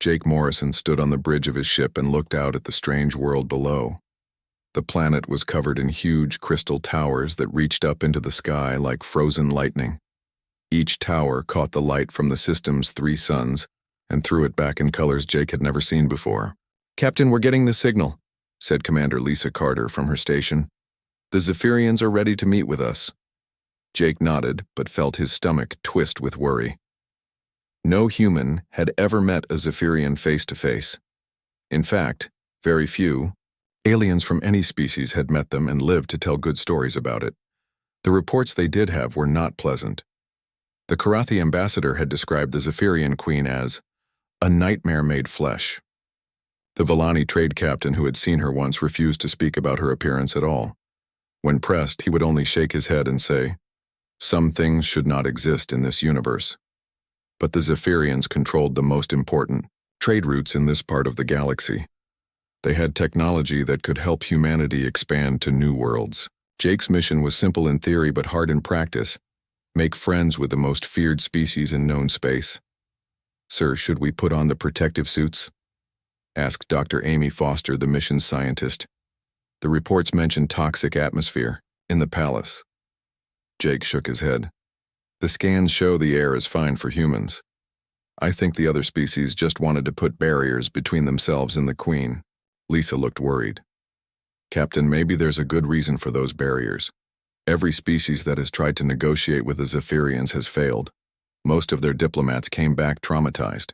Jake Morrison stood on the bridge of his ship and looked out at the strange world below. The planet was covered in huge crystal towers that reached up into the sky like frozen lightning. Each tower caught the light from the system's 3 suns and threw it back in colors Jake had never seen before. "Captain, we're getting the signal," said Commander Lisa Carter from her station. "The Zephyrians are ready to meet with us." Jake nodded, but felt his stomach twist with worry. No human had ever met a Zephyrian face to face. In fact, very few aliens from any species had met them and lived to tell good stories about it. The reports they did have were not pleasant. The Karathi ambassador had described the Zephyrian queen as a nightmare made flesh. The Villani trade captain who had seen her once refused to speak about her appearance at all. When pressed, he would only shake his head and say, "Some things should not exist in this universe." But the Zephyrians controlled the most important trade routes in this part of the galaxy. They had technology that could help humanity expand to new worlds. Jake's mission was simple in theory but hard in practice: make friends with the most feared species in known space. "Sir, should we put on the protective suits?" asked Dr. Amy Foster, the mission's scientist. The reports mentioned toxic atmosphere in the palace. Jake shook his head. "The scans show the air is fine for humans. I think the other species just wanted to put barriers between themselves and the Queen." Lisa looked worried. "Captain, maybe there's a good reason for those barriers. Every species that has tried to negotiate with the Zephyrians has failed. Most of their diplomats came back traumatized.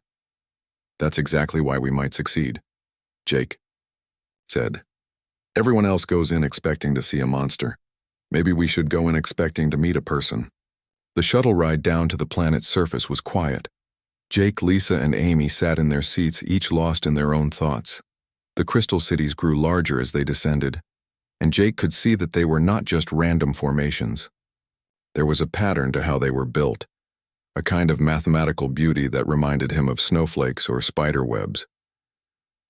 That's exactly why we might succeed," Jake said. "Everyone else goes in expecting to see a monster. Maybe we should go in expecting to meet a person." The shuttle ride down to the planet's surface was quiet. Jake, Lisa, and Amy sat in their seats, each lost in their own thoughts. The crystal cities grew larger as they descended, and Jake could see that they were not just random formations. There was a pattern to how they were built, a kind of mathematical beauty that reminded him of snowflakes or spider webs.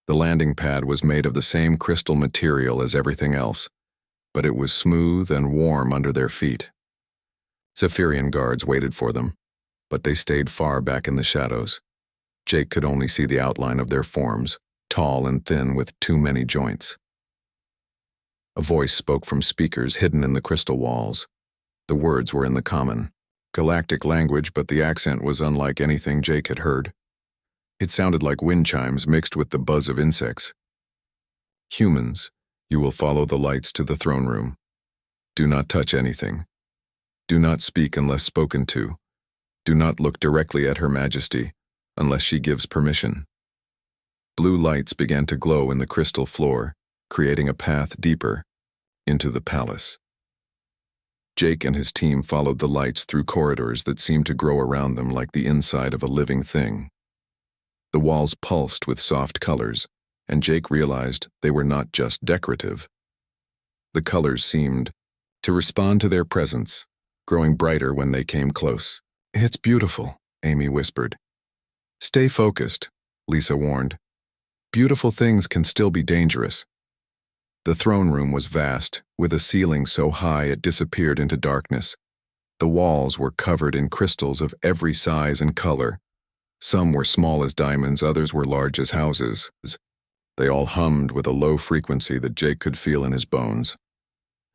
The landing pad was made of the same crystal material as everything else, but it was smooth and warm under their feet. Zephyrian guards waited for them, but they stayed far back in the shadows. Jake could only see the outline of their forms, tall and thin with too many joints. A voice spoke from speakers hidden in the crystal walls. The words were in the common Galactic language, but the accent was unlike anything Jake had heard. It sounded like wind chimes mixed with the buzz of insects. "Humans, you will follow the lights to the throne room. Do not touch anything. Do not speak unless spoken to. Do not look directly at Her Majesty unless she gives permission." Blue lights began to glow in the crystal floor, creating a path deeper into the palace. Jake and his team followed the lights through corridors that seemed to grow around them like the inside of a living thing. The walls pulsed with soft colors, and Jake realized they were not just decorative. The colors seemed to respond to their presence, growing brighter when they came close. "It's beautiful," Amy whispered. "Stay focused," Lisa warned. "Beautiful things can still be dangerous." The throne room was vast, with a ceiling so high it disappeared into darkness. The walls were covered in crystals of every size and color. Some were small as diamonds, others were large as houses. They all hummed with a low frequency that Jake could feel in his bones.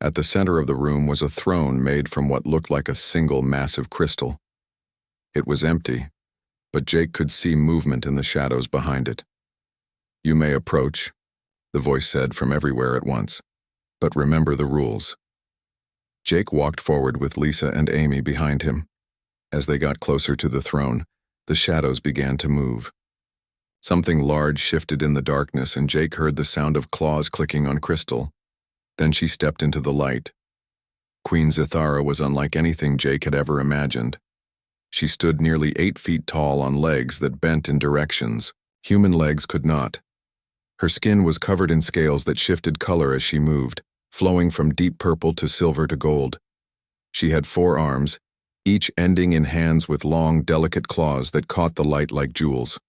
At the center of the room was a throne made from what looked like a single massive crystal. It was empty, but Jake could see movement in the shadows behind it. "You may approach," the voice said from everywhere at once, "but remember the rules." Jake walked forward with Lisa and Amy behind him. As they got closer to the throne, the shadows began to move. Something large shifted in the darkness, and Jake heard the sound of claws clicking on crystal. Then she stepped into the light. Queen Zithara was unlike anything Jake had ever imagined. She stood nearly 8 feet tall on legs that bent in directions human legs could not. Her skin was covered in scales that shifted color as she moved, flowing from deep purple to silver to gold. She had 4 arms, each ending in hands with long, delicate claws that caught the light like jewels.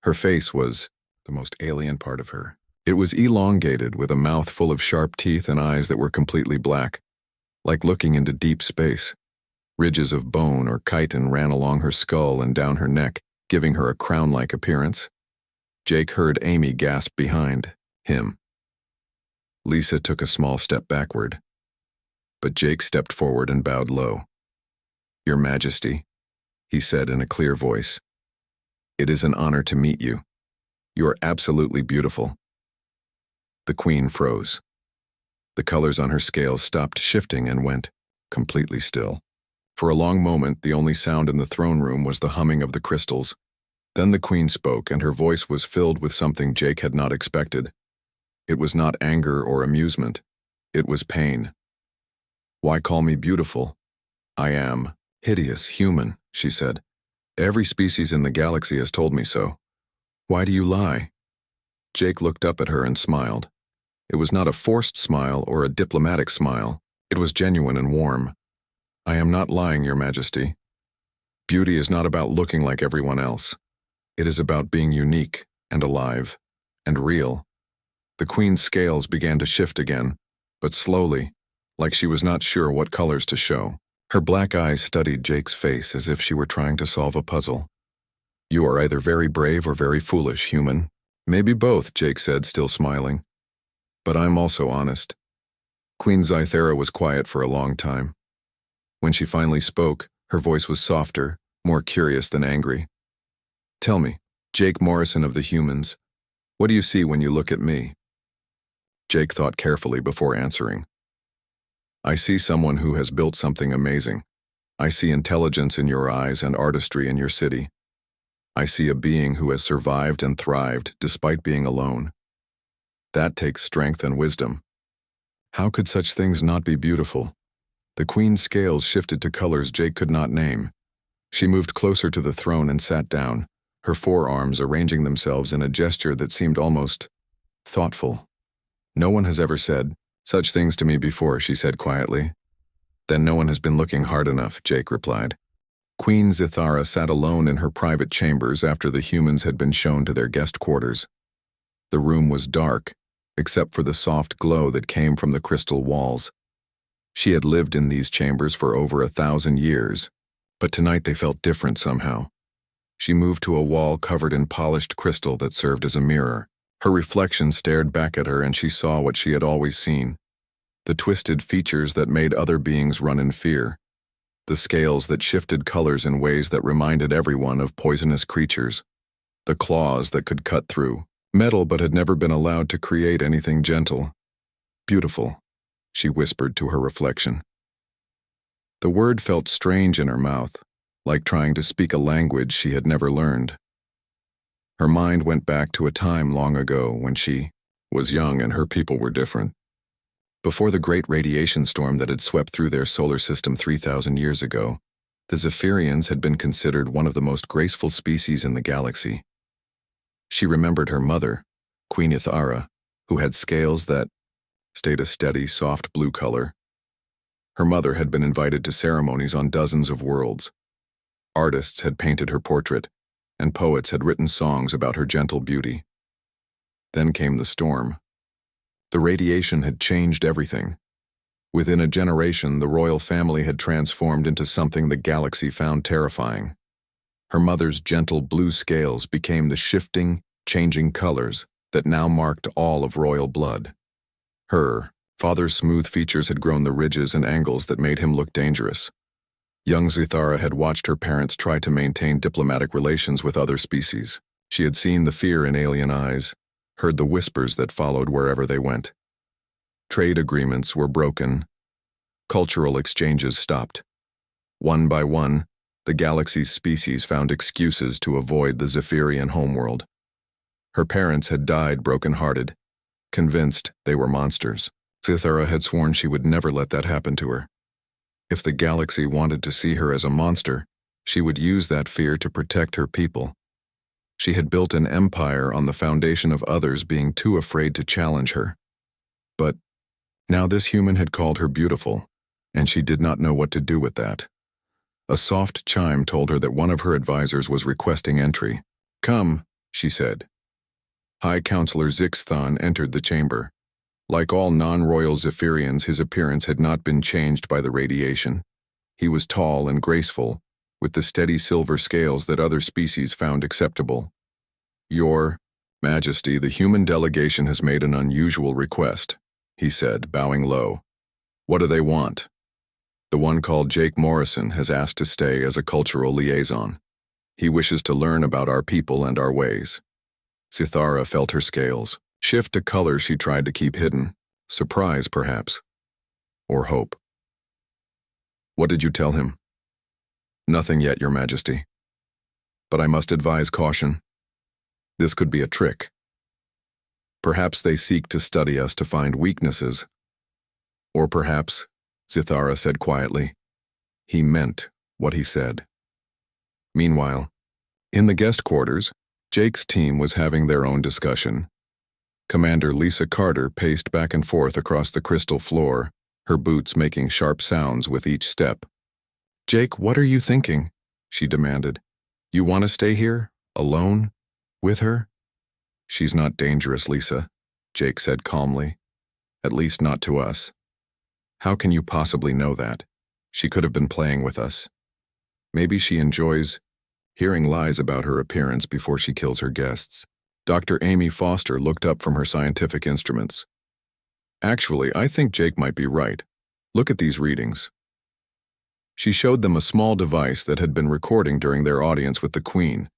Her face was the most alien part of her. It was elongated, with a mouth full of sharp teeth and eyes that were completely black, like looking into deep space. Ridges of bone or chitin ran along her skull and down her neck, giving her a crown-like appearance. Jake heard Amy gasp behind him. Lisa took a small step backward, but Jake stepped forward and bowed low. "Your Majesty," he said in a clear voice, "it is an honor to meet you. You are absolutely beautiful." The Queen froze. The colors on her scales stopped shifting and went completely still. For a long moment, the only sound in the throne room was the humming of the crystals. Then the Queen spoke, and her voice was filled with something Jake had not expected. It was not anger or amusement. It was pain. "Why call me beautiful? I am hideous human," she said. "Every species in the galaxy has told me so. Why do you lie?" Jake looked up at her and smiled. It was not a forced smile or a diplomatic smile. It was genuine and warm. "I am not lying, Your Majesty. Beauty is not about looking like everyone else. It is about being unique and alive and real." The Queen's scales began to shift again, but slowly, like she was not sure what colors to show. Her black eyes studied Jake's face as if she were trying to solve a puzzle. "You are either very brave or very foolish, human." "Maybe both," Jake said, still smiling. "But I'm also honest." Queen Zythera was quiet for a long time. When she finally spoke, her voice was softer, more curious than angry. "Tell me, Jake Morrison of the humans, what do you see when you look at me?" Jake thought carefully before answering. "I see someone who has built something amazing. I see intelligence in your eyes and artistry in your city. I see a being who has survived and thrived despite being alone. That takes strength and wisdom. How could such things not be beautiful?" The Queen's scales shifted to colors Jake could not name. She moved closer to the throne and sat down, her forearms arranging themselves in a gesture that seemed almost thoughtful. "No one has ever said such things to me before," she said quietly. "Then no one has been looking hard enough," Jake replied. Queen Zythera sat alone in her private chambers after the humans had been shown to their guest quarters. The room was dark, except for the soft glow that came from the crystal walls. She had lived in these chambers for over 1,000 years, but tonight they felt different somehow. She moved to a wall covered in polished crystal that served as a mirror. Her reflection stared back at her, and she saw what she had always seen: the twisted features that made other beings run in fear, the scales that shifted colors in ways that reminded everyone of poisonous creatures, the claws that could cut through metal but had never been allowed to create anything gentle. "Beautiful," she whispered to her reflection. The word felt strange in her mouth, like trying to speak a language she had never learned. Her mind went back to a time long ago when she was young and her people were different. Before the great radiation storm that had swept through their solar system 3,000 years ago, the Zephyrians had been considered one of the most graceful species in the galaxy. She remembered her mother, Queen Ithara, who had scales that stayed a steady, soft blue color. Her mother had been invited to ceremonies on dozens of worlds. Artists had painted her portrait, and poets had written songs about her gentle beauty. Then came the storm. The radiation had changed everything. Within a generation, the royal family had transformed into something the galaxy found terrifying. Her mother's gentle blue scales became the shifting, changing colors that now marked all of royal blood. Her father's smooth features had grown the ridges and angles that made him look dangerous. Young Zythera had watched her parents try to maintain diplomatic relations with other species. She had seen the fear in alien eyes, heard the whispers that followed wherever they went. Trade agreements were broken. Cultural exchanges stopped. One by one, the galaxy's species found excuses to avoid the Zephyrian homeworld. Her parents had died broken-hearted, convinced they were monsters. Zythera had sworn she would never let that happen to her. If the galaxy wanted to see her as a monster, she would use that fear to protect her people. She had built an empire on the foundation of others being too afraid to challenge her. But now this human had called her beautiful, and she did not know what to do with that. A soft chime told her that one of her advisors was requesting entry. "Come," she said. High Counselor Zixthon entered the chamber. Like all non-royal Zephyrians, his appearance had not been changed by the radiation. He was tall and graceful, with the steady silver scales that other species found acceptable. "Your Majesty, the human delegation has made an unusual request, he said, bowing low. What do they want? The one called Jake Morrison has asked to stay as a cultural liaison. He wishes to learn about our people and our ways. Sithara felt her scales shift to colors she tried to keep hidden. Surprise, perhaps. Or hope. What did you tell him? Nothing yet, Your Majesty. But I must advise caution. This could be a trick. Perhaps they seek to study us to find weaknesses. Or perhaps, Sithara said quietly, he meant what he said. Meanwhile, in the guest quarters, Jake's team was having their own discussion. Commander Lisa Carter paced back and forth across the crystal floor, her boots making sharp sounds with each step. Jake, what are you thinking? She demanded. You want to stay here, alone, with her? She's not dangerous, Lisa, Jake said calmly. At least not to us. How can you possibly know that? She could have been playing with us. Maybe she enjoys hearing lies about her appearance before she kills her guests. Dr. Amy Foster looked up from her scientific instruments. Actually, I think Jake might be right. Look at these readings. She showed them a small device that had been recording during their audience with the Queen.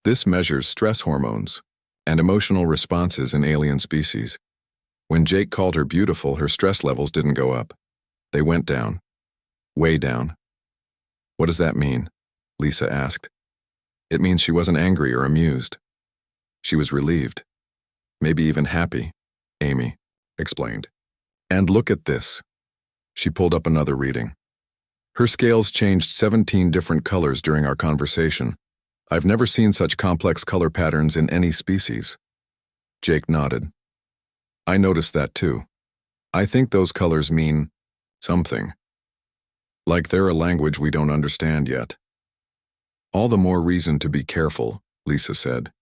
This measures stress hormones and emotional responses in alien species. When Jake called her beautiful, her stress levels didn't go up. They went down. Way down. What does that mean? Lisa asked. It means she wasn't angry or amused. She was relieved. Maybe even happy, Amy explained. And look at this. She pulled up another reading. Her scales changed 17 different colors during our conversation. I've never seen such complex color patterns in any species. Jake nodded. I noticed that too. I think those colors mean something. Like they're a language we don't understand yet. All the more reason to be careful, Lisa said.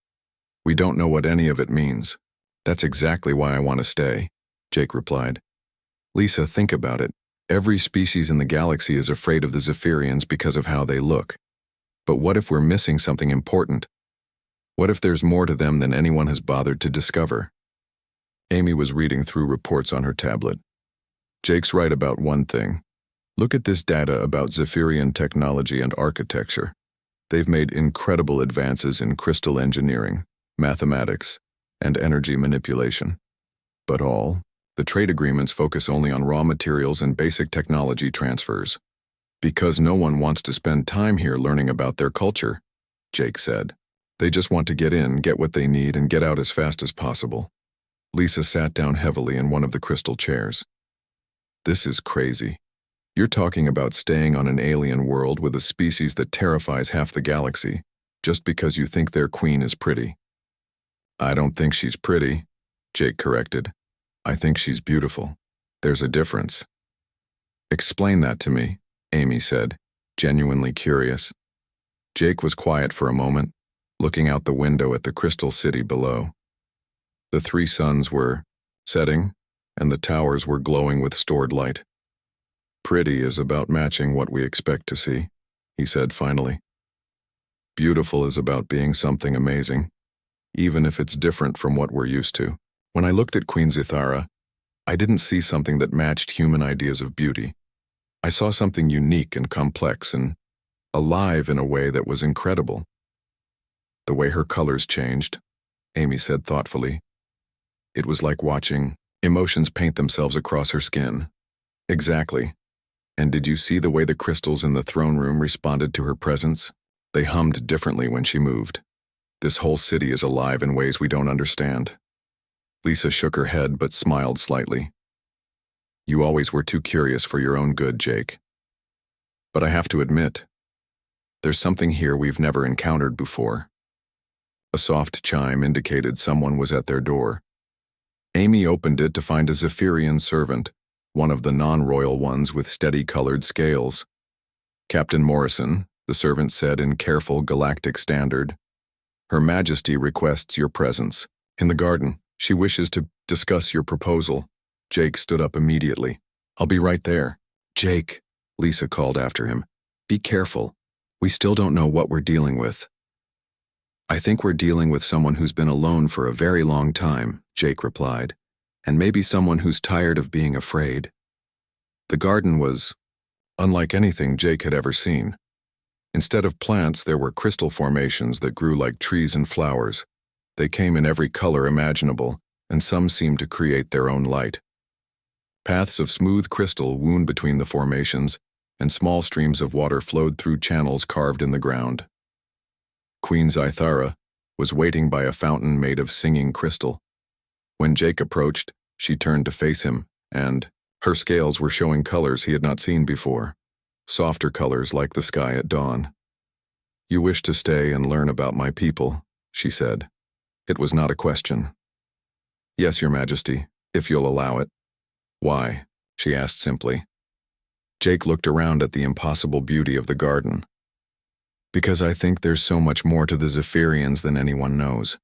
We don't know what any of it means. That's exactly why I want to stay, Jake replied. Lisa, think about it. Every species in the galaxy is afraid of the Zephyrians because of how they look. But what if we're missing something important? What if there's more to them than anyone has bothered to discover? Amy was reading through reports on her tablet. Jake's right about one thing. Look at this data about Zephyrian technology and architecture. They've made incredible advances in crystal engineering, mathematics, and energy manipulation. But the trade agreements focus only on raw materials and basic technology transfers. Because no one wants to spend time here learning about their culture, Jake said. They just want to get in, get what they need, and get out as fast as possible. Lisa sat down heavily in one of the crystal chairs. This is crazy. You're talking about staying on an alien world with a species that terrifies half the galaxy, just because you think their queen is pretty. I don't think she's pretty, Jake corrected. I think she's beautiful. There's a difference. Explain that to me, Amy said, genuinely curious. Jake was quiet for a moment, looking out the window at the crystal city below. The three suns were setting, and the towers were glowing with stored light. Pretty is about matching what we expect to see, he said finally. Beautiful is about being something amazing, even if it's different from what we're used to. When I looked at Queen Zithara, I didn't see something that matched human ideas of beauty. I saw something unique and complex and alive in a way that was incredible. The way her colors changed, Amy said thoughtfully. It was like watching emotions paint themselves across her skin. Exactly. And did you see the way the crystals in the throne room responded to her presence? They hummed differently when she moved. This whole city is alive in ways we don't understand. Lisa shook her head but smiled slightly. You always were too curious for your own good, Jake. But I have to admit, there's something here we've never encountered before. A soft chime indicated someone was at their door. Amy opened it to find a Zephyrian servant, one of the non-royal ones with steady-colored scales. Captain Morrison, the servant said in careful galactic standard. Her Majesty requests your presence. In the garden, she wishes to discuss your proposal. Jake stood up immediately. I'll be right there. Jake, Lisa called after him. Be careful. We still don't know what we're dealing with. I think we're dealing with someone who's been alone for a very long time, Jake replied, and maybe someone who's tired of being afraid. The garden was unlike anything Jake had ever seen. Instead of plants, there were crystal formations that grew like trees and flowers. They came in every color imaginable, and some seemed to create their own light. Paths of smooth crystal wound between the formations, and small streams of water flowed through channels carved in the ground. Queen Zythara was waiting by a fountain made of singing crystal. When Jake approached, she turned to face him, and her scales were showing colors he had not seen before, softer colors like the sky at dawn. "You wish to stay and learn about my people," she said. It was not a question. "Yes, Your Majesty, if you'll allow it." "Why?" she asked simply. Jake looked around at the impossible beauty of the garden. "Because I think there's so much more to the Zephyrians than anyone knows.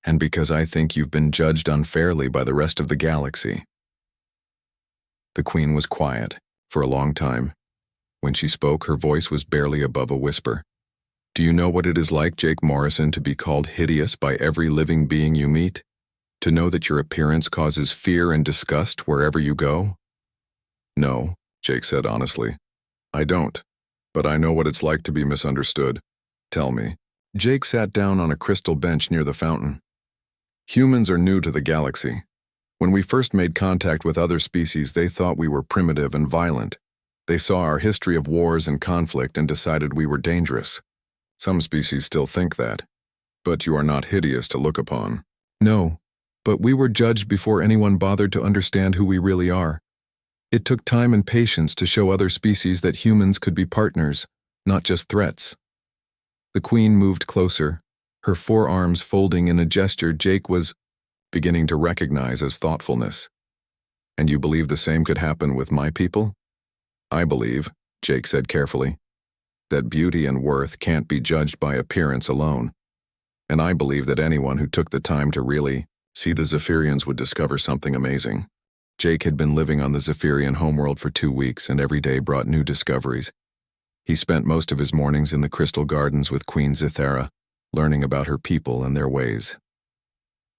And because I think you've been judged unfairly by the rest of the galaxy." The Queen was quiet for a long time. When she spoke, her voice was barely above a whisper. "Do you know what it is like, Jake Morrison, to be called hideous by every living being you meet? To know that your appearance causes fear and disgust wherever you go?" "No," Jake said honestly. "I don't. But I know what it's like to be misunderstood. Tell me." Jake sat down on a crystal bench near the fountain. "Humans are new to the galaxy. When we first made contact with other species, they thought we were primitive and violent. They saw our history of wars and conflict and decided we were dangerous. Some species still think that. But you are not hideous to look upon." "No, but we were judged before anyone bothered to understand who we really are. It took time and patience to show other species that humans could be partners, not just threats." The Queen moved closer, her forearms folding in a gesture Jake was beginning to recognize as thoughtfulness. "And you believe the same could happen with my people?" "I believe," Jake said carefully, "that beauty and worth can't be judged by appearance alone. And I believe that anyone who took the time to really see the Zephyrians would discover something amazing." Jake had been living on the Zephyrian homeworld for 2 weeks, and every day brought new discoveries. He spent most of his mornings in the crystal gardens with Queen Zythara, learning about her people and their ways.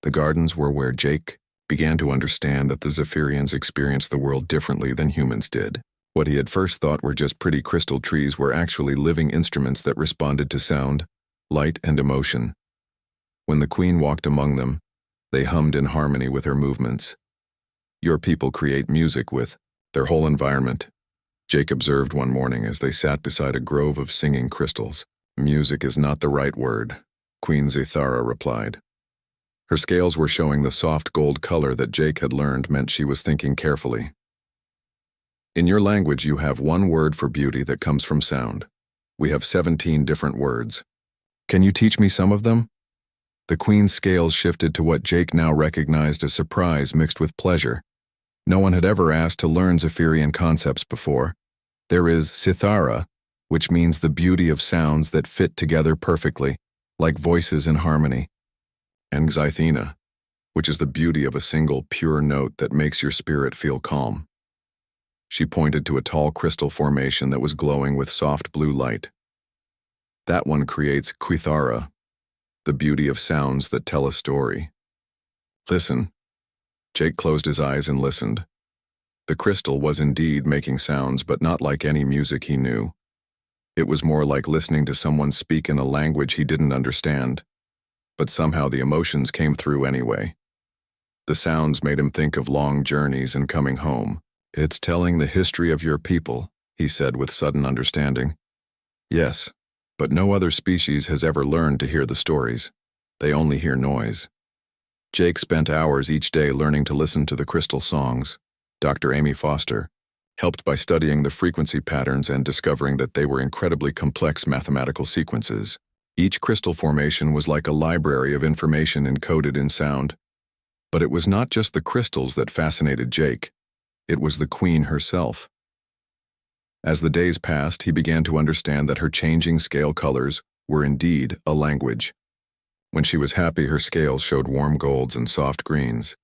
The gardens were where Jake began to understand that the Zephyrians experienced the world differently than humans did. What he had first thought were just pretty crystal trees were actually living instruments that responded to sound, light, and emotion. When the Queen walked among them, they hummed in harmony with her movements. "Your people create music with their whole environment," Jake observed one morning as they sat beside a grove of singing crystals. "Music is not the right word," Queen Zythara replied. Her scales were showing the soft gold color that Jake had learned meant she was thinking carefully. "In your language, you have one word for beauty that comes from sound. We have 17 different words. Can you teach me some of them?" The Queen's scales shifted to what Jake now recognized as surprise mixed with pleasure. No one had ever asked to learn Zephyrian concepts before. There is Sithara, which means the beauty of sounds that fit together perfectly, like voices in harmony, and Xythena, which is the beauty of a single pure note that makes your spirit feel calm. She pointed to a tall crystal formation that was glowing with soft blue light. "That one creates Quithara, the beauty of sounds that tell a story. Listen." Jake closed his eyes and listened. The crystal was indeed making sounds, but not like any music he knew. It was more like listening to someone speak in a language he didn't understand. But somehow the emotions came through anyway. The sounds made him think of long journeys and coming home. "It's telling the history of your people," he said with sudden understanding. "Yes, but no other species has ever learned to hear the stories. They only hear noise." Jake spent hours each day learning to listen to the crystal songs. Dr. Amy Foster, helped by studying the frequency patterns and discovering that they were incredibly complex mathematical sequences. Each crystal formation was like a library of information encoded in sound. But it was not just the crystals that fascinated Jake. It was the Queen herself. As the days passed, he began to understand that her changing scale colors were indeed a language. When she was happy, her scales showed warm golds and soft greens.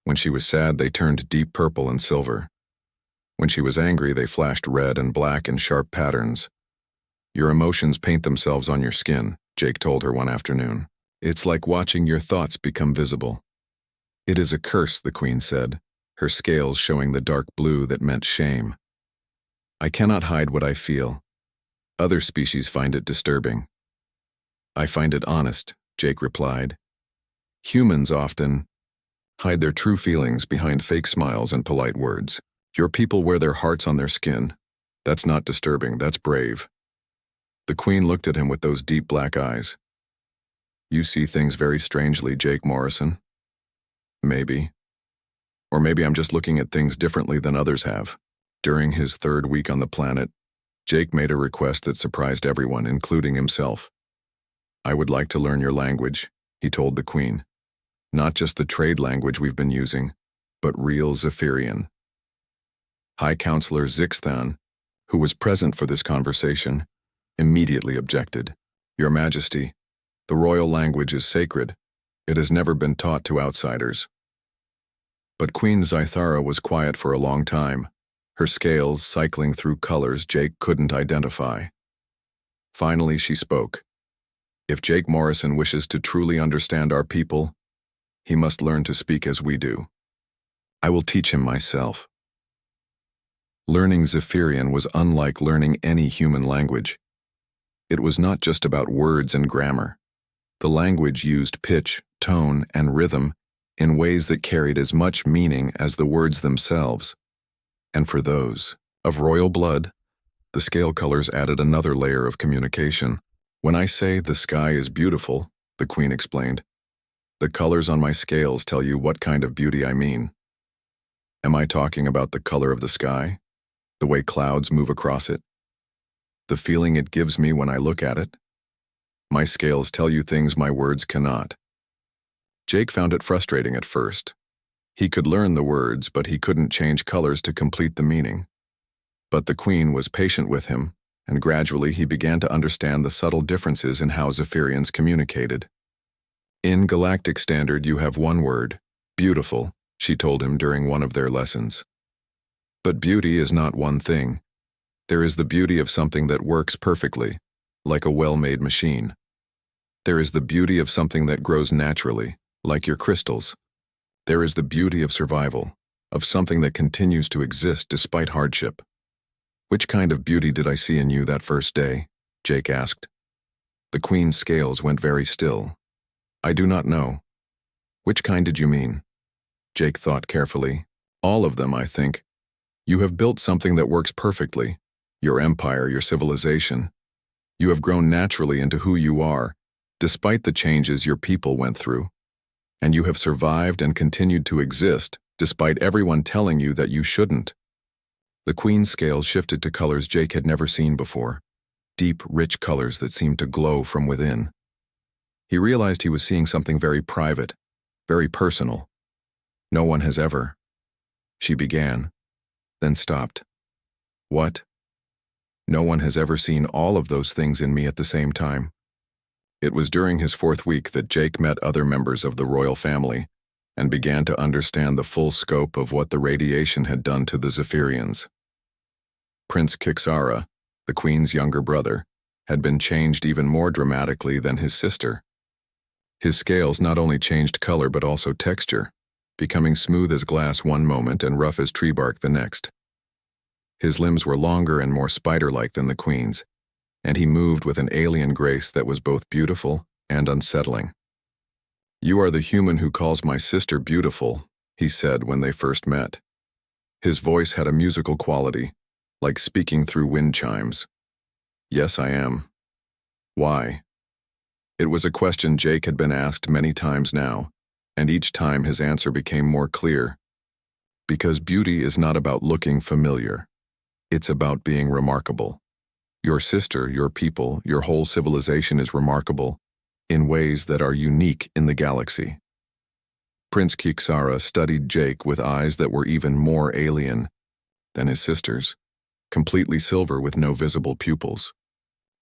When she was sad, they turned deep purple and silver. When she was angry, they flashed red and black in sharp patterns. Your emotions paint themselves on your skin, Jake told her one afternoon. It's like watching your thoughts become visible. It is a curse, the queen said, her scales showing the dark blue that meant shame. I cannot hide what I feel. Other species find it disturbing. I find it honest, Jake replied. Humans often hide their true feelings behind fake smiles and polite words. Your people wear their hearts on their skin. That's not disturbing, that's brave. The queen looked at him with those deep black eyes. You see things very strangely, Jake Morrison. Maybe. Or maybe I'm just looking at things differently than others have. During his third week on the planet, Jake made a request that surprised everyone, including himself. I would like to learn your language, he told the queen. Not just the trade language we've been using, but real Zephyrian. High Counselor Zixthan, who was present for this conversation, immediately objected. Your Majesty, the royal language is sacred. It has never been taught to outsiders. But Queen Zythara was quiet for a long time, her scales cycling through colors Jake couldn't identify. Finally, she spoke. If Jake Morrison wishes to truly understand our people, he must learn to speak as we do. I will teach him myself. Learning Zephyrian was unlike learning any human language. It was not just about words and grammar. The language used pitch, tone, and rhythm in ways that carried as much meaning as the words themselves. And for those of royal blood, the scale colors added another layer of communication. When I say the sky is beautiful, the queen explained, the colors on my scales tell you what kind of beauty I mean. Am I talking about the color of the sky? The way clouds move across it? The feeling it gives me when I look at it? My scales tell you things my words cannot. Jake found it frustrating at first. He could learn the words, but he couldn't change colors to complete the meaning. But the queen was patient with him, and gradually he began to understand the subtle differences in how Zephyrians communicated. In Galactic Standard you have one word, beautiful, she told him during one of their lessons. But beauty is not one thing. There is the beauty of something that works perfectly, like a well-made machine. There is the beauty of something that grows naturally, like your crystals. There is the beauty of survival, of something that continues to exist despite hardship. Which kind of beauty did I see in you that first day? Jake asked. The queen's scales went very still. I do not know. Which kind did you mean? Jake thought carefully. All of them, I think. You have built something that works perfectly. Your empire, your civilization. You have grown naturally into who you are, despite the changes your people went through. And you have survived and continued to exist, despite everyone telling you that you shouldn't. The queen's scales shifted to colors Jake had never seen before. Deep, rich colors that seemed to glow from within. He realized he was seeing something very private, very personal. No one has ever. She began, then stopped. What? No one has ever seen all of those things in me at the same time. It was during his fourth week that Jake met other members of the royal family and began to understand the full scope of what the radiation had done to the Zephyrians. Prince Kixara, the queen's younger brother, had been changed even more dramatically than his sister. His scales not only changed color but also texture, becoming smooth as glass one moment and rough as tree bark the next. His limbs were longer and more spider-like than the queen's, and he moved with an alien grace that was both beautiful and unsettling. You are the human who calls my sister beautiful, he said when they first met. His voice had a musical quality, like speaking through wind chimes. Yes, I am. Why? It was a question Jake had been asked many times now, and each time his answer became more clear. Because beauty is not about looking familiar. It's about being remarkable. Your sister, your people, your whole civilization is remarkable in ways that are unique in the galaxy. Prince Kixara studied Jake with eyes that were even more alien than his sister's, completely silver with no visible pupils.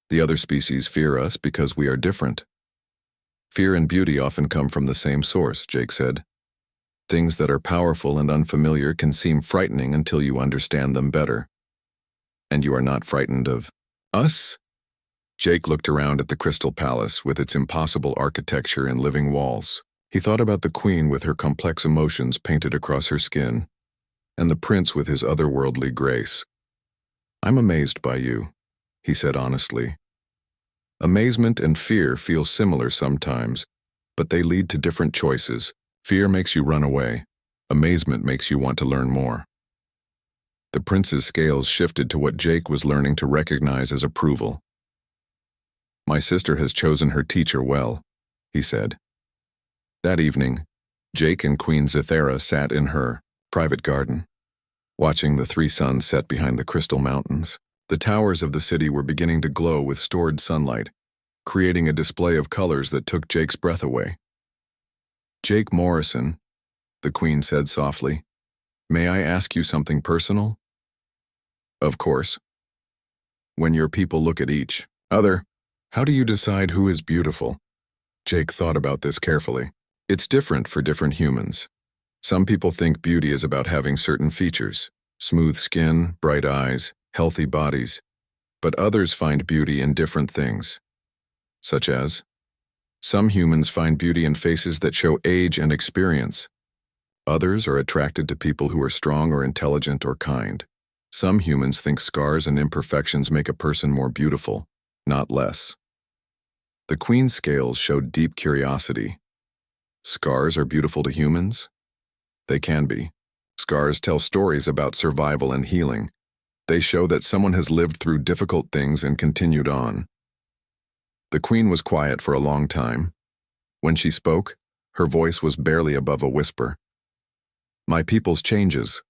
The other species fear us because we are different. Fear and beauty often come from the same source, Jake said. Things that are powerful and unfamiliar can seem frightening until you understand them better. And you are not frightened of us? Jake looked around at the Crystal Palace with its impossible architecture and living walls. He thought about the queen with her complex emotions painted across her skin, and the prince with his otherworldly grace. "I'm amazed by you," he said honestly. Amazement and fear feel similar sometimes, but they lead to different choices. Fear makes you run away. Amazement makes you want to learn more. The prince's scales shifted to what Jake was learning to recognize as approval. "My sister has chosen her teacher well," he said. That evening, Jake and Queen Zithara sat in her private garden, watching the three suns set behind the crystal mountains. The towers of the city were beginning to glow with stored sunlight, creating a display of colors that took Jake's breath away. "Jake Morrison," the queen said softly, "may I ask you something personal?" "Of course." "When your people look at each other, how do you decide who is beautiful?" Jake thought about this carefully. It's different for different humans. Some people think beauty is about having certain features: smooth skin, bright eyes, healthy bodies. But others find beauty in different things. Such as, some humans find beauty in faces that show age and experience. Others are attracted to people who are strong or intelligent or kind. Some humans think scars and imperfections make a person more beautiful, not less. The queen's scales showed deep curiosity. Scars are beautiful to humans? They can be. Scars tell stories about survival and healing. They show that someone has lived through difficult things and continued on. The queen was quiet for a long time. When she spoke, her voice was barely above a whisper. "My people's changes,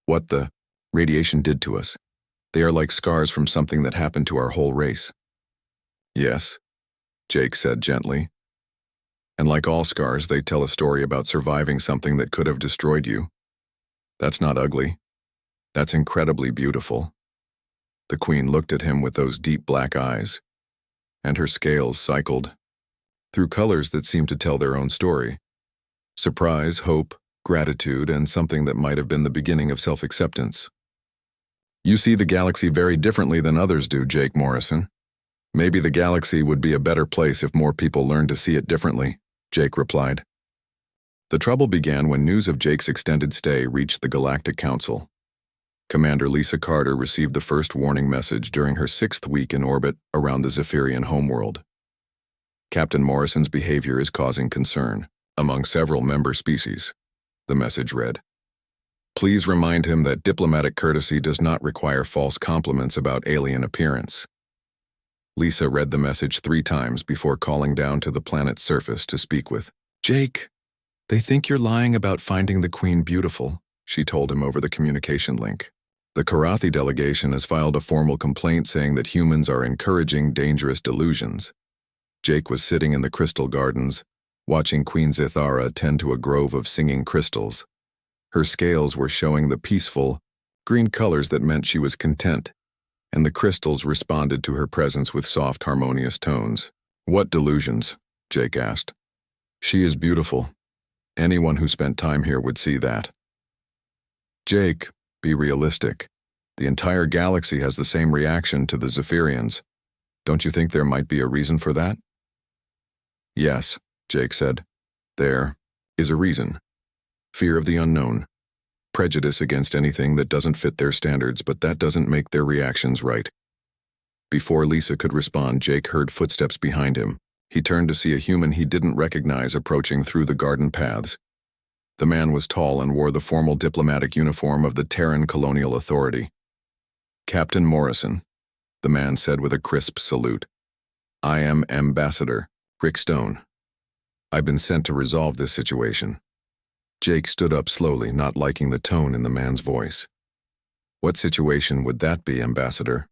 what the radiation did to us, they are like scars from something that happened to our whole race." "Yes," Jake said gently. "And like all scars, they tell a story about surviving something that could have destroyed you. That's not ugly. That's incredibly beautiful." The queen looked at him with those deep black eyes, and her scales cycled through colors that seemed to tell their own story. Surprise, hope, gratitude, and something that might have been the beginning of self-acceptance. "You see the galaxy very differently than others do, Jake Morrison. Maybe the galaxy would be a better place if more people learned to see it differently," Jake replied. The trouble began when news of Jake's extended stay reached the Galactic Council. Commander Lisa Carter received the first warning message during her 6th week in orbit around the Zephyrian homeworld. "Captain Morrison's behavior is causing concern among several member species," the message read. "Please remind him that diplomatic courtesy does not require false compliments about alien appearance." Lisa read the message 3 times before calling down to the planet's surface to speak with Jake. "They think you're lying about finding the queen beautiful," she told him over the communication link. "The Karathi delegation has filed a formal complaint saying that humans are encouraging dangerous delusions." Jake was sitting in the crystal gardens, watching Queen Zithara tend to a grove of singing crystals. Her scales were showing the peaceful, green colors that meant she was content, and the crystals responded to her presence with soft, harmonious tones. "What delusions?" Jake asked. "She is beautiful. Anyone who spent time here would see that." "Jake, be realistic. The entire galaxy has the same reaction to the Zephyrians. Don't you think there might be a reason for that?" "Yes," Jake said. "There is a reason. Fear of the unknown. Prejudice against anything that doesn't fit their standards, but that doesn't make their reactions right." Before Lisa could respond, Jake heard footsteps behind him. He turned to see a human he didn't recognize approaching through the garden paths. The man was tall and wore the formal diplomatic uniform of the Terran Colonial Authority. "Captain Morrison," the man said with a crisp salute. "I am Ambassador Rick Stone. I've been sent to resolve this situation." Jake stood up slowly, not liking the tone in the man's voice. "What situation would that be, Ambassador?"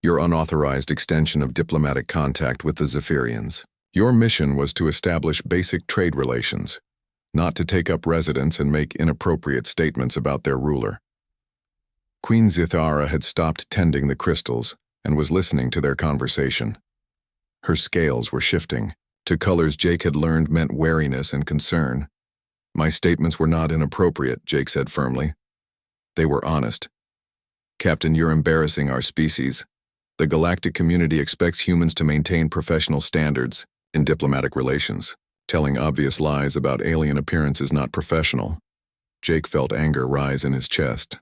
"Your unauthorized extension of diplomatic contact with the Zephyrians. Your mission was to establish basic trade relations, not to take up residence and make inappropriate statements about their ruler." Queen Zithara had stopped tending the crystals and was listening to their conversation. Her scales were shifting to colors Jake had learned meant wariness and concern. "My statements were not inappropriate," Jake said firmly. "They were honest. Captain, you're embarrassing our species. The galactic community expects humans to maintain professional standards in diplomatic relations. Telling obvious lies about alien appearance is not professional. Jake felt anger rise in his chest.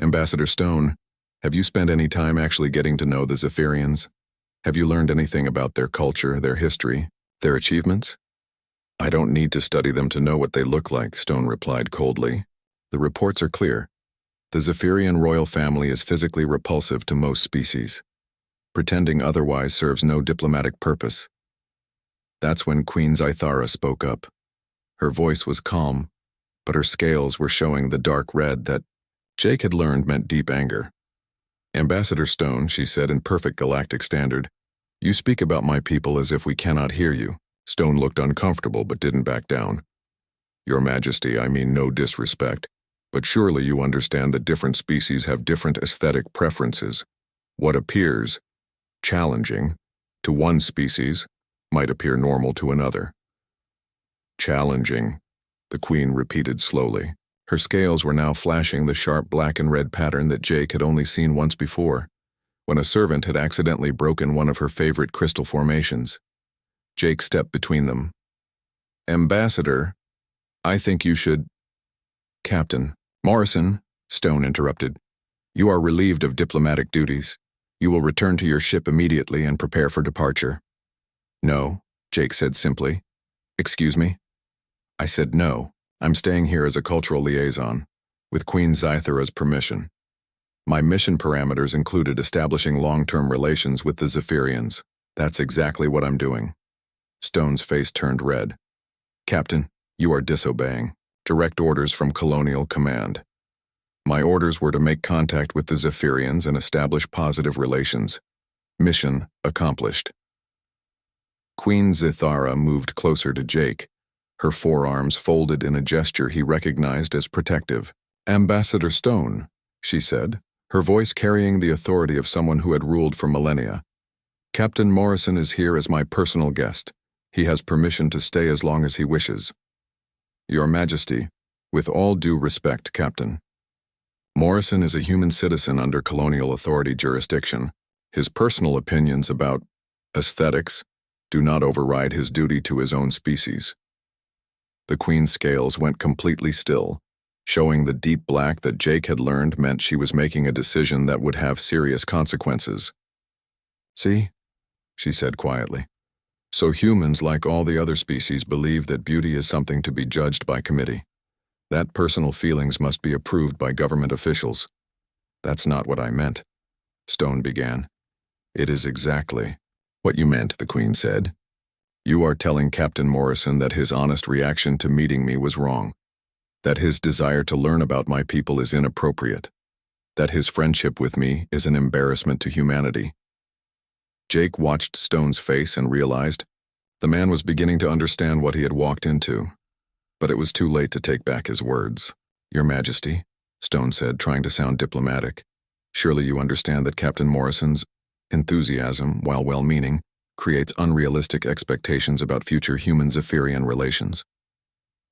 Ambassador Stone, have you spent any time actually getting to know the Zephyrians? Have you learned anything about their culture, their history, their achievements? I don't need to study them to know what they look like, Stone replied coldly. The reports are clear. The Zephyrian royal family is physically repulsive to most species. Pretending otherwise serves no diplomatic purpose. That's when Queen Zythara spoke up. Her voice was calm, but her scales were showing the dark red that Jake had learned meant deep anger. Ambassador Stone, she said in perfect galactic standard, you speak about my people as if we cannot hear you. Stone looked uncomfortable but didn't back down. Your Majesty, I mean no disrespect, but surely you understand that different species have different aesthetic preferences. What appears challenging to one species might appear normal to another. Challenging, the Queen repeated slowly. Her scales were now flashing the sharp black and red pattern that Jake had only seen once before, when a servant had accidentally broken one of her favorite crystal formations. Jake stepped between them. Ambassador, I think you should... Captain Morrison, Stone interrupted. You are relieved of diplomatic duties. You will return to your ship immediately and prepare for departure. No, Jake said simply. Excuse me? I said no. I'm staying here as a cultural liaison, with Queen Zythara's permission. My mission parameters included establishing long-term relations with the Zephyrians. That's exactly what I'm doing. Stone's face turned red. Captain, you are disobeying. Direct orders from Colonial Command. My orders were to make contact with the Zephyrians and establish positive relations. Mission accomplished. Queen Zythara moved closer to Jake, her forearms folded in a gesture he recognized as protective. Ambassador Stone, she said, her voice carrying the authority of someone who had ruled for millennia. Captain Morrison is here as my personal guest. He has permission to stay as long as he wishes. Your Majesty, with all due respect, Captain. Morrison is a human citizen under colonial authority jurisdiction. His personal opinions about aesthetics do not override his duty to his own species. The Queen's scales went completely still, showing the deep black that Jake had learned meant she was making a decision that would have serious consequences. See, she said quietly. So humans, like all the other species, believe that beauty is something to be judged by committee. That personal feelings must be approved by government officials. That's not what I meant, Stone began. It is exactly what you meant, the Queen said. You are telling Captain Morrison that his honest reaction to meeting me was wrong, that his desire to learn about my people is inappropriate, that his friendship with me is an embarrassment to humanity. Jake watched Stone's face and realized the man was beginning to understand what he had walked into, but it was too late to take back his words. Your Majesty, Stone said, trying to sound diplomatic, surely you understand that Captain Morrison's enthusiasm, while well-meaning, creates unrealistic expectations about future human-Zephyrian relations.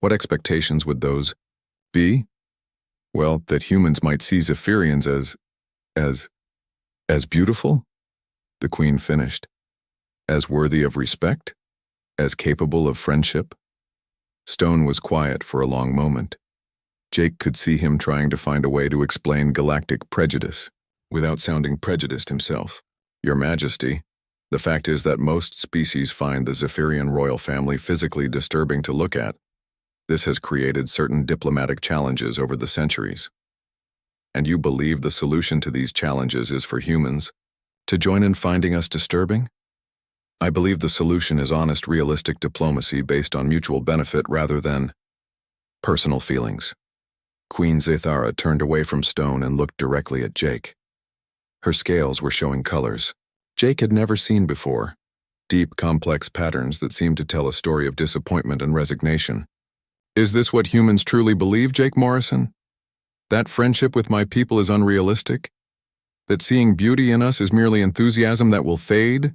What expectations would those be? Well, that humans might see Zephyrians as beautiful? The Queen finished. As worthy of respect? As capable of friendship? Stone was quiet for a long moment. Jake could see him trying to find a way to explain galactic prejudice, without sounding prejudiced himself. Your Majesty, the fact is that most species find the Zephyrian royal family physically disturbing to look at. This has created certain diplomatic challenges over the centuries. And you believe the solution to these challenges is for humans to join in finding us disturbing? I believe the solution is honest, realistic diplomacy based on mutual benefit rather than personal feelings. Queen Zythara turned away from Stone and looked directly at Jake. Her scales were showing colors Jake had never seen before, deep, complex patterns that seemed to tell a story of disappointment and resignation. Is this what humans truly believe, Jake Morrison? That friendship with my people is unrealistic? That seeing beauty in us is merely enthusiasm that will fade?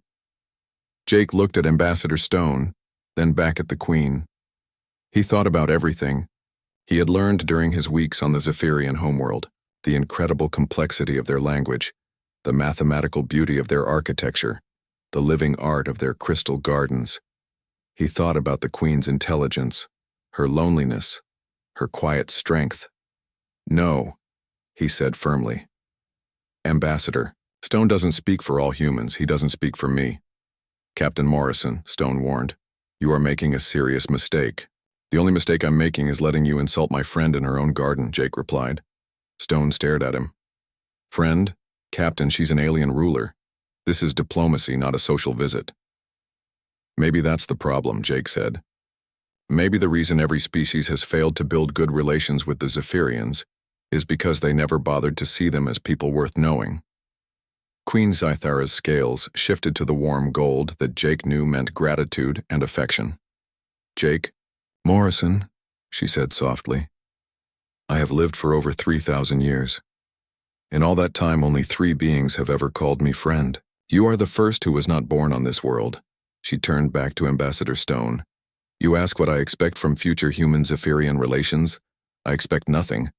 Jake looked at Ambassador Stone, then back at the Queen. He thought about everything he had learned during his weeks on the Zephyrian homeworld, the incredible complexity of their language, the mathematical beauty of their architecture, the living art of their crystal gardens. He thought about the Queen's intelligence, her loneliness, her quiet strength. "No," he said firmly. "Ambassador, Stone doesn't speak for all humans. He doesn't speak for me." "Captain Morrison," Stone warned, "you are making a serious mistake." "The only mistake I'm making is letting you insult my friend in her own garden," Jake replied. Stone stared at him. "Friend? Captain, she's an alien ruler. This is diplomacy, not a social visit." "Maybe that's the problem," Jake said. "Maybe the reason every species has failed to build good relations with the Zephyrians is because they never bothered to see them as people worth knowing." Queen Zythara's scales shifted to the warm gold that Jake knew meant gratitude and affection. "Jake, Morrison," she said softly, "I have lived for over 3,000 years. In all that time, only 3 beings have ever called me friend. You are the first who was not born on this world." She turned back to Ambassador Stone. "You ask what I expect from future human-Zephyrian relations? I expect nothing,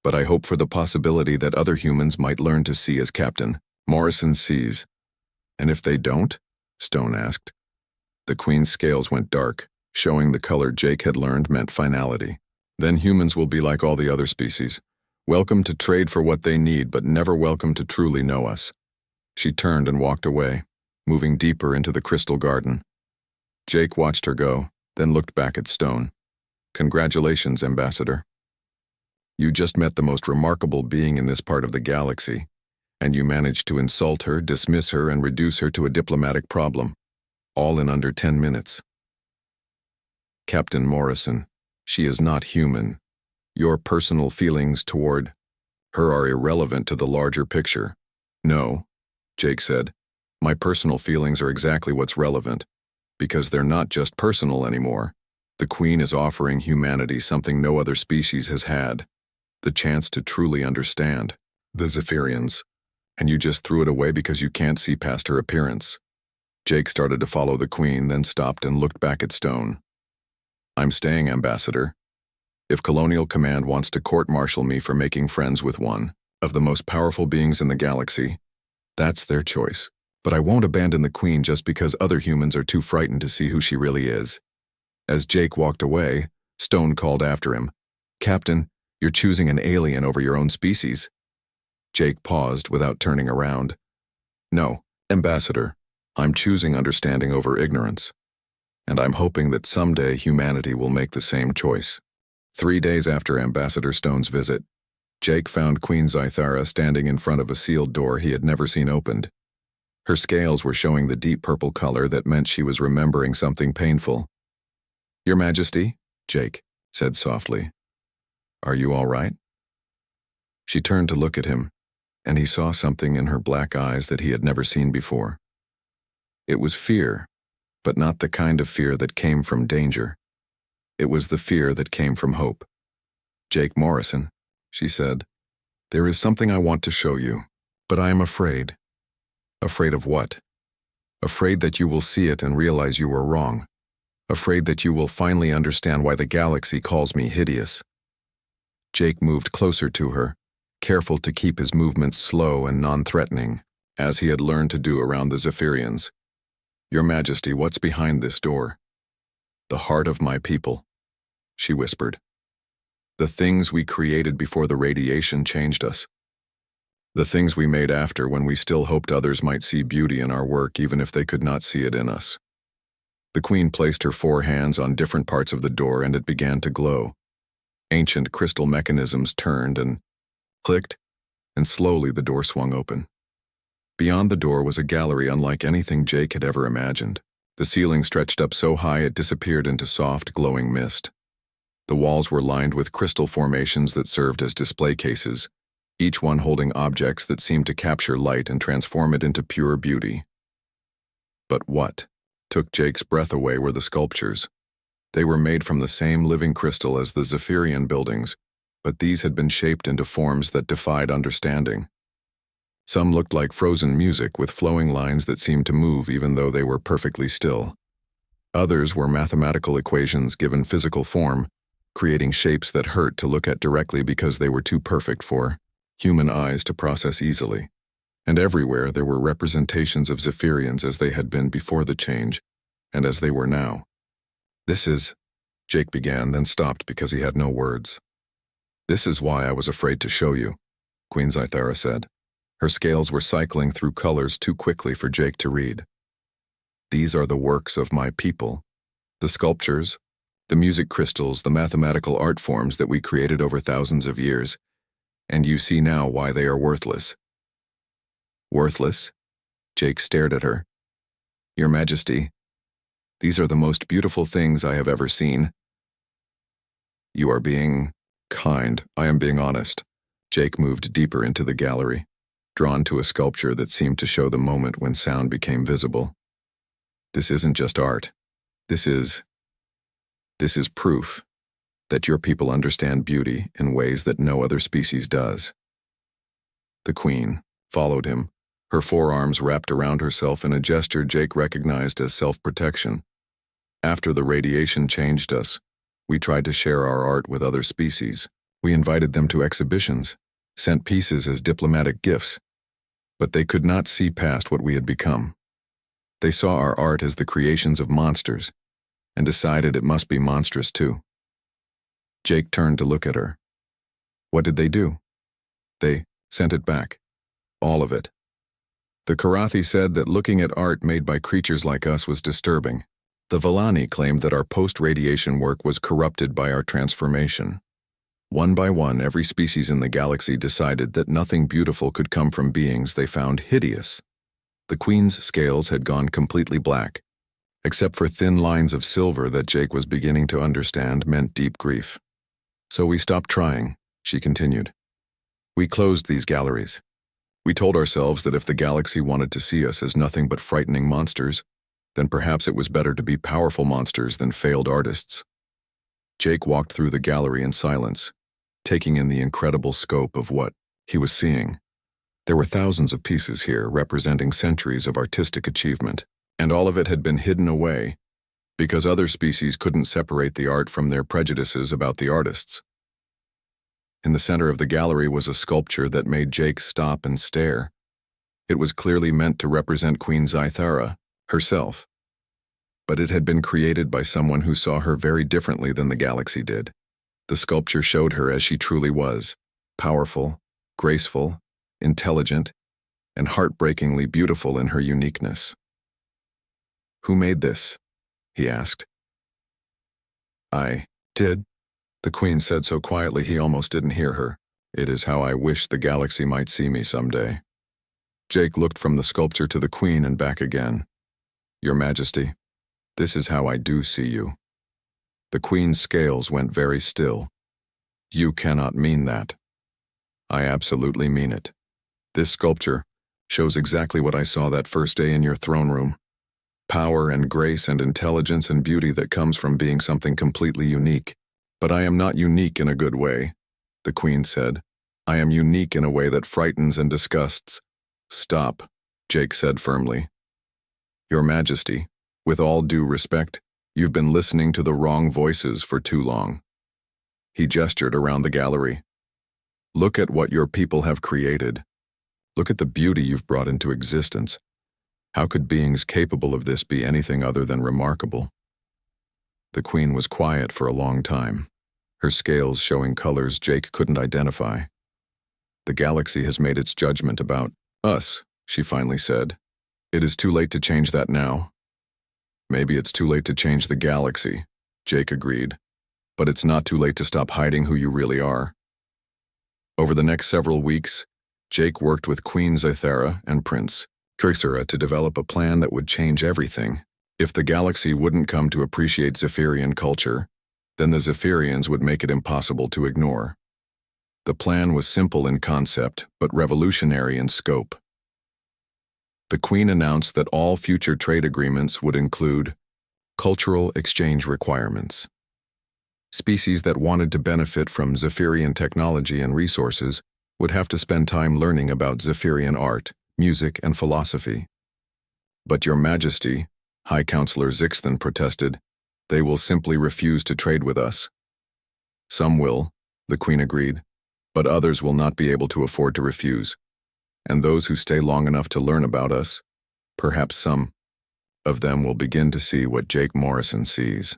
but I hope for the possibility that other humans might learn to see as Captain Morrison sees." "And if they don't?" Stone asked. The Queen's scales went dark, showing the color Jake had learned meant finality. "Then humans will be like all the other species, welcome to trade for what they need, but never welcome to truly know us." She turned and walked away, moving deeper into the crystal garden. Jake watched her go, then looked back at Stone. "Congratulations, Ambassador. You just met the most remarkable being in this part of the galaxy, and you managed to insult her, dismiss her, and reduce her to a diplomatic problem, all in under 10 minutes. Captain Morrison, she is not human. Your personal feelings toward her are irrelevant to the larger picture." "No," Jake said, "my personal feelings are exactly what's relevant, because they're not just personal anymore. The Queen is offering humanity something no other species has had, the chance to truly understand the Zephyrians, and you just threw it away because you can't see past her appearance." Jake started to follow the Queen, then stopped and looked back at Stone. "I'm staying, Ambassador. If Colonial Command wants to court-martial me for making friends with one of the most powerful beings in the galaxy, that's their choice. But I won't abandon the Queen just because other humans are too frightened to see who she really is." As Jake walked away, Stone called after him, "Captain, you're choosing an alien over your own species." Jake paused without turning around. "No, Ambassador, I'm choosing understanding over ignorance. And I'm hoping that someday humanity will make the same choice." 3 days after Ambassador Stone's visit, Jake found Queen Zythara standing in front of a sealed door he had never seen opened. Her scales were showing the deep purple color that meant she was remembering something painful. "Your Majesty," Jake said softly, "are you all right?" She turned to look at him, and he saw something in her black eyes that he had never seen before. It was fear, but not the kind of fear that came from danger. It was the fear that came from hope. "Jake Morrison," she said, "there is something I want to show you, but I am afraid." "Afraid of what?" "Afraid that you will see it and realize you were wrong. Afraid that you will finally understand why the galaxy calls me Hideous." Jake moved closer to her, careful to keep his movements slow and non-threatening, as he had learned to do around the Zephyrians. "Your Majesty, what's behind this door?" "The heart of my people," she whispered. "The things we created before the radiation changed us. The things we made after when we still hoped others might see beauty in our work even if they could not see it in us." The Queen placed her 4 hands on different parts of the door and it began to glow. Ancient crystal mechanisms turned and clicked, and slowly the door swung open. Beyond the door was a gallery unlike anything Jake had ever imagined. The ceiling stretched up so high it disappeared into soft, glowing mist. The walls were lined with crystal formations that served as display cases, each one holding objects that seemed to capture light and transform it into pure beauty. But what took Jake's breath away were the sculptures. They were made from the same living crystal as the Zephyrian buildings, but these had been shaped into forms that defied understanding. Some looked like frozen music with flowing lines that seemed to move even though they were perfectly still. Others were mathematical equations given physical form, creating shapes that hurt to look at directly because they were too perfect for human eyes to process easily. And everywhere there were representations of Zephyrians as they had been before the change, and as they were now. "This is," Jake began, then stopped because he had no words. "This is why I was afraid to show you," Queen Zythera said. Her scales were cycling through colors too quickly for Jake to read. "These are the works of my people, the sculptures, the music crystals, the mathematical art forms that we created over thousands of years, and you see now why they are worthless." "Worthless?" Jake stared at her. "Your Majesty, these are the most beautiful things I have ever seen." "You are being kind. I am being honest." Jake moved deeper into the gallery, drawn to a sculpture that seemed to show the moment when sound became visible. "This isn't just art. This is proof that your people understand beauty in ways that no other species does." The Queen followed him, her forearms wrapped around herself in a gesture Jake recognized as self-protection. "After the radiation changed us, we tried to share our art with other species. We invited them to exhibitions, sent pieces as diplomatic gifts, but they could not see past what we had become. They saw our art as the creations of monsters, and decided it must be monstrous too." Jake turned to look at her. "What did they do?" "They sent it back. All of it. The Karathi said that looking at art made by creatures like us was disturbing. The Villani claimed that our post-radiation work was corrupted by our transformation. One by one, every species in the galaxy decided that nothing beautiful could come from beings they found hideous. The Queen's scales had gone completely black, except for thin lines of silver that Jake was beginning to understand meant deep grief. "So we stopped trying," she continued. "We closed these galleries. We told ourselves that if the galaxy wanted to see us as nothing but frightening monsters, then perhaps it was better to be powerful monsters than failed artists." Jake walked through the gallery in silence, taking in the incredible scope of what he was seeing. There were thousands of pieces here representing centuries of artistic achievement, and all of it had been hidden away because other species couldn't separate the art from their prejudices about the artists. In the center of the gallery was a sculpture that made Jake stop and stare. It was clearly meant to represent Queen Zythera herself, but it had been created by someone who saw her very differently than the galaxy did. The sculpture showed her as she truly was, powerful, graceful, intelligent, and heartbreakingly beautiful in her uniqueness. "Who made this?" he asked. "I did," the Queen said so quietly he almost didn't hear her. "It is how I wish the galaxy might see me someday." Jake looked from the sculpture to the Queen and back again. "Your Majesty, this is how I do see you." The Queen's scales went very still. "You cannot mean that." "I absolutely mean it. This sculpture shows exactly what I saw that first day in your throne room. Power and grace and intelligence and beauty that comes from being something completely unique. But I am not unique in a good way," the Queen said. "I am unique in a way that frightens and disgusts." "Stop," Jake said firmly. "Your Majesty, with all due respect, you've been listening to the wrong voices for too long." He gestured around the gallery. "Look at what your people have created. Look at the beauty you've brought into existence. How could beings capable of this be anything other than remarkable?" The Queen was quiet for a long time, her scales showing colors Jake couldn't identify. "The galaxy has made its judgment about us," she finally said. "It is too late to change that now." "Maybe it's too late to change the galaxy," Jake agreed. "But it's not too late to stop hiding who you really are." Over the next several weeks, Jake worked with Queen Zythera and Prince Cursora to develop a plan that would change everything. If the galaxy wouldn't come to appreciate Zephyrian culture, then the Zephyrians would make it impossible to ignore. The plan was simple in concept, but revolutionary in scope. The Queen announced that all future trade agreements would include cultural exchange requirements. Species that wanted to benefit from Zephyrian technology and resources would have to spend time learning about Zephyrian art, music, and philosophy. "But Your Majesty," High Counselor Zixthan protested, "they will simply refuse to trade with us." "Some will," the Queen agreed, "but others will not be able to afford to refuse. and those who stay long enough to learn about us, perhaps some of them will begin to see what Jake Morrison sees.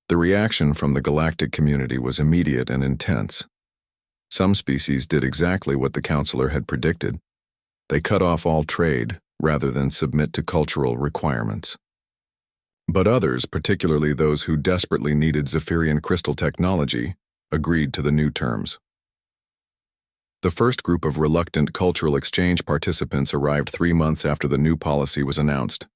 The reaction from the galactic community was immediate and intense. Some species did exactly what the counselor had predicted. They cut off all trade rather than submit to cultural requirements. But others, particularly those who desperately needed Zephyrian crystal technology, agreed to the new terms. The first group of reluctant cultural exchange participants arrived 3 months after the new policy was announced.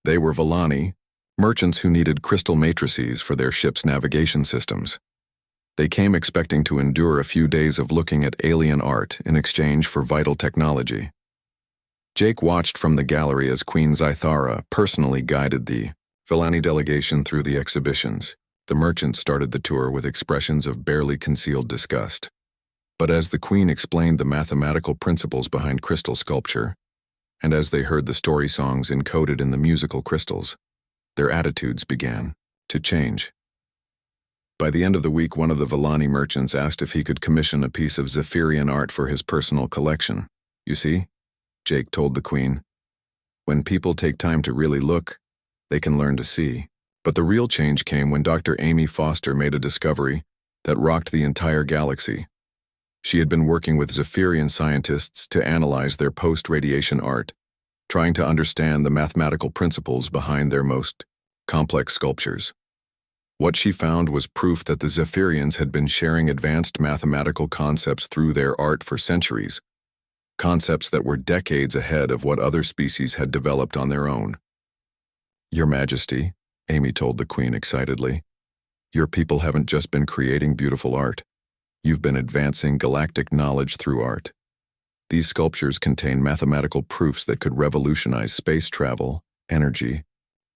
They were Villani, merchants who needed crystal matrices for their ship's navigation systems. They came expecting to endure a few days of looking at alien art in exchange for vital technology. Jake watched from the gallery as Queen Zythara personally guided the Villani delegation through the exhibitions. The merchants started the tour with expressions of barely concealed disgust. But as the Queen explained the mathematical principles behind crystal sculpture, and as they heard the story songs encoded in the musical crystals, their attitudes began to change. By the end of the week, one of the Villani merchants asked if he could commission a piece of Zephyrian art for his personal collection. "You see," Jake told the Queen, "when people take time to really look, they can learn to see." But the real change came when Dr. Amy Foster made a discovery that rocked the entire galaxy. She had been working with Zephyrian scientists to analyze their post-radiation art, trying to understand the mathematical principles behind their most complex sculptures. What she found was proof that the Zephyrians had been sharing advanced mathematical concepts through their art for centuries, concepts that were decades ahead of what other species had developed on their own. "Your Majesty," Amy told the Queen excitedly, "your people haven't just been creating beautiful art. You've been advancing galactic knowledge through art. These sculptures contain mathematical proofs that could revolutionize space travel, energy,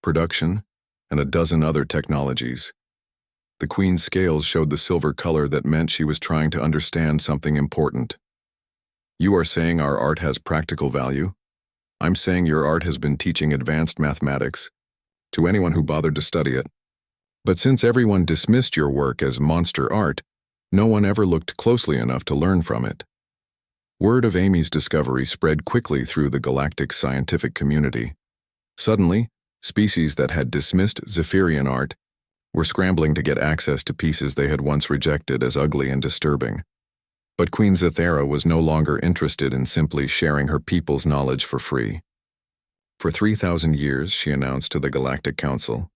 production, and a dozen other technologies." The Queen's scales showed the silver color that meant she was trying to understand something important. "You are saying our art has practical value? I'm saying your art has been teaching advanced mathematics to anyone who bothered to study it. But since everyone dismissed your work as monster art, no one ever looked closely enough to learn from it." Word of Amy's discovery spread quickly through the galactic scientific community. Suddenly, species that had dismissed Zephyrian art were scrambling to get access to pieces they had once rejected as ugly and disturbing. But Queen Zythara was no longer interested in simply sharing her people's knowledge for free. "For 3,000 years," she announced to the Galactic Council,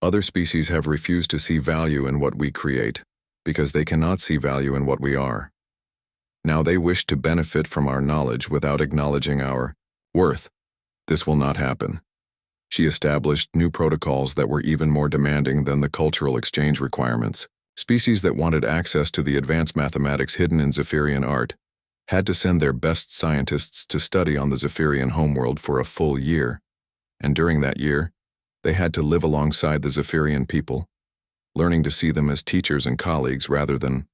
"other species have refused to see value in what we create, because they cannot see value in what we are. Now they wish to benefit from our knowledge without acknowledging our worth. This will not happen." She established new protocols that were even more demanding than the cultural exchange requirements. Species that wanted access to the advanced mathematics hidden in Zephyrian art had to send their best scientists to study on the Zephyrian homeworld for a full year, and during that year, they had to live alongside the Zephyrian people, learning to see them as teachers and colleagues rather than